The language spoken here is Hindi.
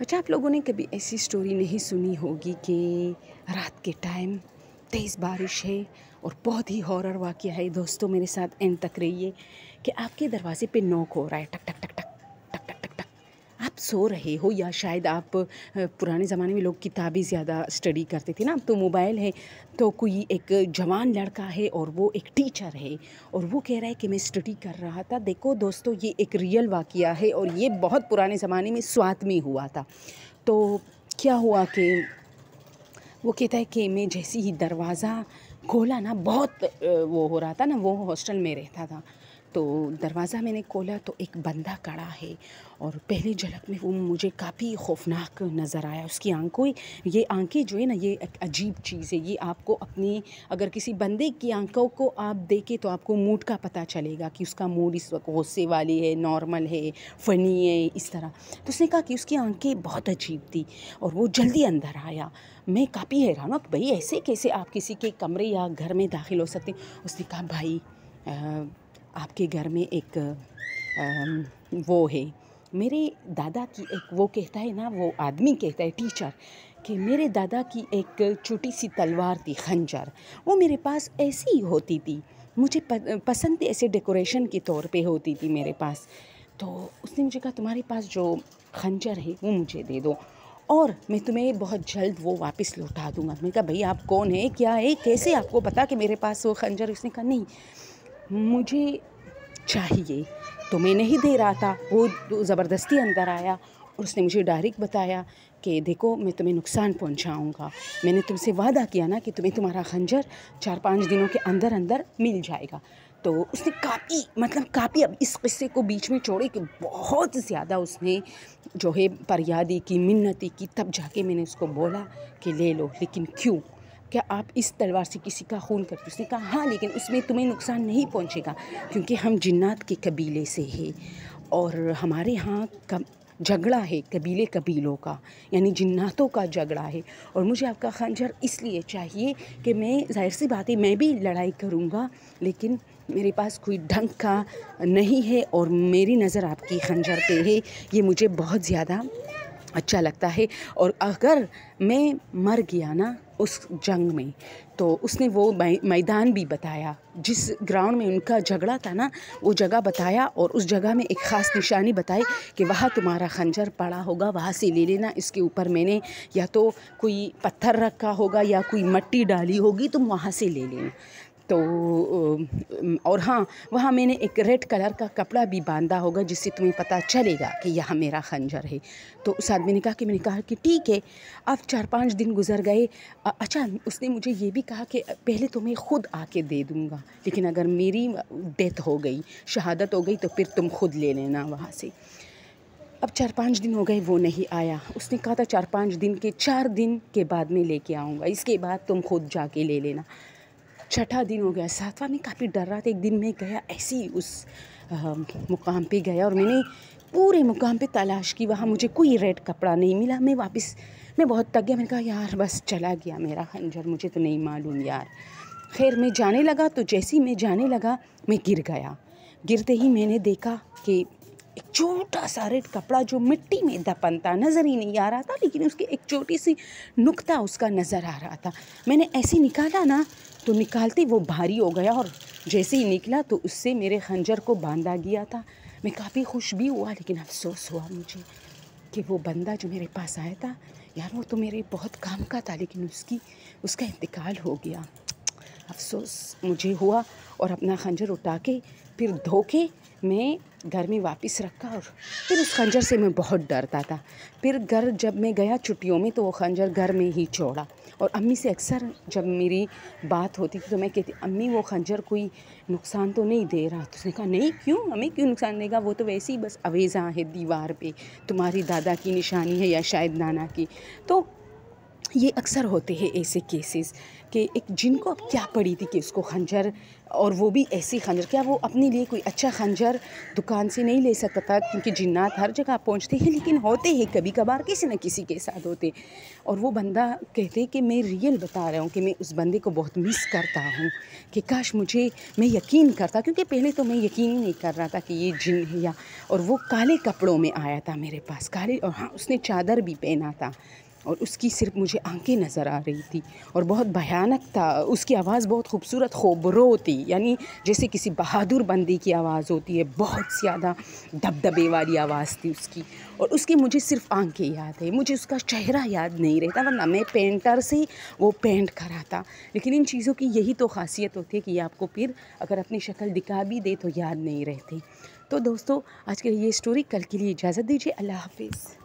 अच्छा, आप लोगों ने कभी ऐसी स्टोरी नहीं सुनी होगी कि रात के टाइम तेज़ बारिश है और बहुत ही हॉरर वाक़या है। दोस्तों, मेरे साथ एंड तक रहिए कि आपके दरवाज़े पे नॉक हो रहा है, टक टक टक टक टक टक टक टक। आप सो रहे हो या शायद आप पुराने ज़माने में लोग किताबें ज़्यादा स्टडी करते थे ना, अब तो मोबाइल है। तो कोई एक जवान लड़का है और वो एक टीचर है और वो कह रहा है कि मैं स्टडी कर रहा था। देखो दोस्तों, ये एक रियल वाक़या है और ये बहुत पुराने ज़माने में स्वात में हुआ था। तो क्या हुआ कि वो कहता है कि मैं जैसे ही दरवाज़ा खोला ना, बहुत वो हो रहा था ना, वो हॉस्टल में रहता था। तो दरवाज़ा मैंने खोला तो एक बंदा खड़ा है और पहली झलक में वो मुझे काफ़ी खौफनाक नज़र आया। उसकी ये आंखें जो है ना, ये एक अजीब चीज़ है। ये आपको अपनी, अगर किसी बंदे की आंखों को आप देखें तो आपको मूड का पता चलेगा कि उसका मूड इस वक्त गुस्से वाली है, नॉर्मल है, फ़नी है, इस तरह। तो उसने कहा कि उसकी आंखें बहुत अजीब थी और वो जल्दी अंदर आया। मैं काफ़ी हैरान हूँ कि भाई ऐसे कैसे आप किसी के कमरे या घर में दाखिल हो सकते हैं। उसने कहा भाई आपके घर में एक वो है, मेरे दादा की एक, वो कहता है ना, वो आदमी कहता है टीचर, कि मेरे दादा की एक छोटी सी तलवार थी, खंजर। वो मेरे पास ऐसी ही होती थी, मुझे पसंद थी, ऐसे डेकोरेशन के तौर पे होती थी मेरे पास। तो उसने मुझे कहा तुम्हारे पास जो खंजर है वो मुझे दे दो और मैं तुम्हें बहुत जल्द वो वापस लौटा दूंगा। मैंने कहा भाई आप कौन है, क्या है, कैसे आपको पता कि मेरे पास वो खंजर? उसने कहा नहीं, मुझे चाहिए। तो मैं नहीं दे रहा था, वो ज़बरदस्ती अंदर आया और उसने मुझे डायरेक्ट बताया कि देखो मैं तुम्हें नुकसान पहुंचाऊंगा। मैंने तुमसे वादा किया ना कि तुम्हें तुम्हारा खंजर 4-5 दिनों के अंदर अंदर मिल जाएगा। तो उसने काफ़ी अब इस किस्से को बीच में छोड़े कि बहुत ज़्यादा उसने जो है फरियादी की, मिन्नती की, तब जाके मैंने उसको बोला कि ले लो। लेकिन क्यों, क्या आप इस तलवार से किसी का खून करते? उसने कहा हाँ, लेकिन उसमें तुम्हें नुकसान नहीं पहुंचेगा क्योंकि हम जिन्नात के कबीले से हैं और हमारे यहाँ झगड़ा है कबीले कबीलों का, यानी जिन्नातों का झगड़ा है। और मुझे आपका खंजर इसलिए चाहिए कि मैं, जाहिर सी बात है, मैं भी लड़ाई करूँगा, लेकिन मेरे पास कोई ढंग का नहीं है और मेरी नज़र आपकी खंजर पे है। ये मुझे बहुत ज़्यादा अच्छा लगता है और अगर मैं मर गया ना उस जंग में, तो उसने वो मैदान भी बताया, जिस ग्राउंड में उनका झगड़ा था ना, वो जगह बताया और उस जगह में एक ख़ास निशानी बताई कि वहाँ तुम्हारा खंजर पड़ा होगा, वहाँ से ले लेना। इसके ऊपर मैंने या तो कोई पत्थर रखा होगा या कोई मिट्टी डाली होगी, तुम वहाँ से ले लेना। तो और हाँ, वहाँ मैंने एक रेड कलर का कपड़ा भी बांधा होगा जिससे तुम्हें पता चलेगा कि यह मेरा खंजर है। तो उस आदमी ने कहा कि ठीक है। अब 4-5 दिन गुजर गए। अच्छा, उसने मुझे ये भी कहा कि पहले तो मैं ख़ुद आके दे दूँगा, लेकिन अगर मेरी डेथ हो गई, शहादत हो गई, तो फिर तुम खुद ले लेना वहाँ से। अब 4-5 दिन हो गए, वो नहीं आया। उसने कहा था 4 दिन के बाद मैं लेके आऊँगा, इसके बाद तुम खुद जाके ले लेना। 6ठा दिन हो गया, 7वां में काफ़ी डर रहा था। एक दिन मैं गया, ऐसे ही उस मुकाम पे गया और मैंने पूरे मुकाम पे तलाश की, वहाँ मुझे कोई रेड कपड़ा नहीं मिला। मैं बहुत थक गया। मैंने कहा यार बस चला गया मेरा खंजर, मुझे तो नहीं मालूम यार। खैर मैं जाने लगा, तो जैसे ही मैं जाने लगा मैं गिर गया। गिरते ही मैंने देखा कि एक छोटा सा रेड कपड़ा जो मिट्टी में दफन था, नज़र ही नहीं आ रहा था, लेकिन उसकी एक छोटी सी नुक्ता उसका नज़र आ रहा था। मैंने ऐसे निकाला ना, तो निकालते वो भारी हो गया और जैसे ही निकला तो उससे मेरे खंजर को बांधा गया था। मैं काफ़ी खुश भी हुआ, लेकिन अफसोस हुआ मुझे कि वो बंदा जो मेरे पास आया था यार, वो तो मेरे बहुत काम का था, लेकिन उसका इंतकाल हो गया। अफसोस मुझे हुआ और अपना खंजर उठा के फिर धो के मैं घर में वापस रखा और फिर उस खंजर से मैं बहुत डरता था। फिर घर जब मैं गया छुट्टियों में, तो वो खंजर घर में ही छोड़ा और अम्मी से अक्सर जब मेरी बात होती थी तो मैं कहती, अम्मी वो खंजर कोई नुकसान तो नहीं दे रहा? तो उसने कहा नहीं, क्यों, हमें क्यों नुकसान देगा, वो तो वैसे ही बस अवेज़ा है दीवार पे, तुम्हारी दादा की निशानी है या शायद नाना की। तो ये अक्सर होते हैं ऐसे केसेस कि एक जिन को अब क्या पड़ी थी कि उसको खंजर, और वो भी ऐसी खंजर, क्या वो अपने लिए कोई अच्छा खंजर दुकान से नहीं ले सकता था, क्योंकि जिन्नात हर जगह पहुंचते हैं, लेकिन होते हैं कभी कभार किसी न किसी के साथ होते। और वो बंदा कहते कि मैं रियल बता रहा हूँ कि मैं उस बंदे को बहुत मिस करता हूँ, कि काश मैं यकीन करता, क्योंकि पहले तो मैं यकीन ही नहीं कर रहा था कि ये जिन है या। और वो काले कपड़ों में आया था मेरे पास, काले, और हाँ उसने चादर भी पहना था, और उसकी सिर्फ मुझे आंखें नज़र आ रही थी, और बहुत भयानक था। उसकी आवाज़ बहुत खूबसूरत खोबरो थी, यानी जैसे किसी बहादुर बंदी की आवाज़ होती है, बहुत ज़्यादा दबदबे वाली आवाज़ थी उसकी। और उसकी मुझे सिर्फ आंखें याद है, मुझे उसका चेहरा याद नहीं रहता, वरना मैं पेंटर से वो पेंट करा था। लेकिन इन चीज़ों की यही तो खासियत होती है कि आपको फिर अगर अपनी शक्ल दिखा भी दे तो याद नहीं रहती। तो दोस्तों, आज के लिए ये स्टोरी, कल के लिए इजाज़त दीजिए। अल्लाह हाफिज़।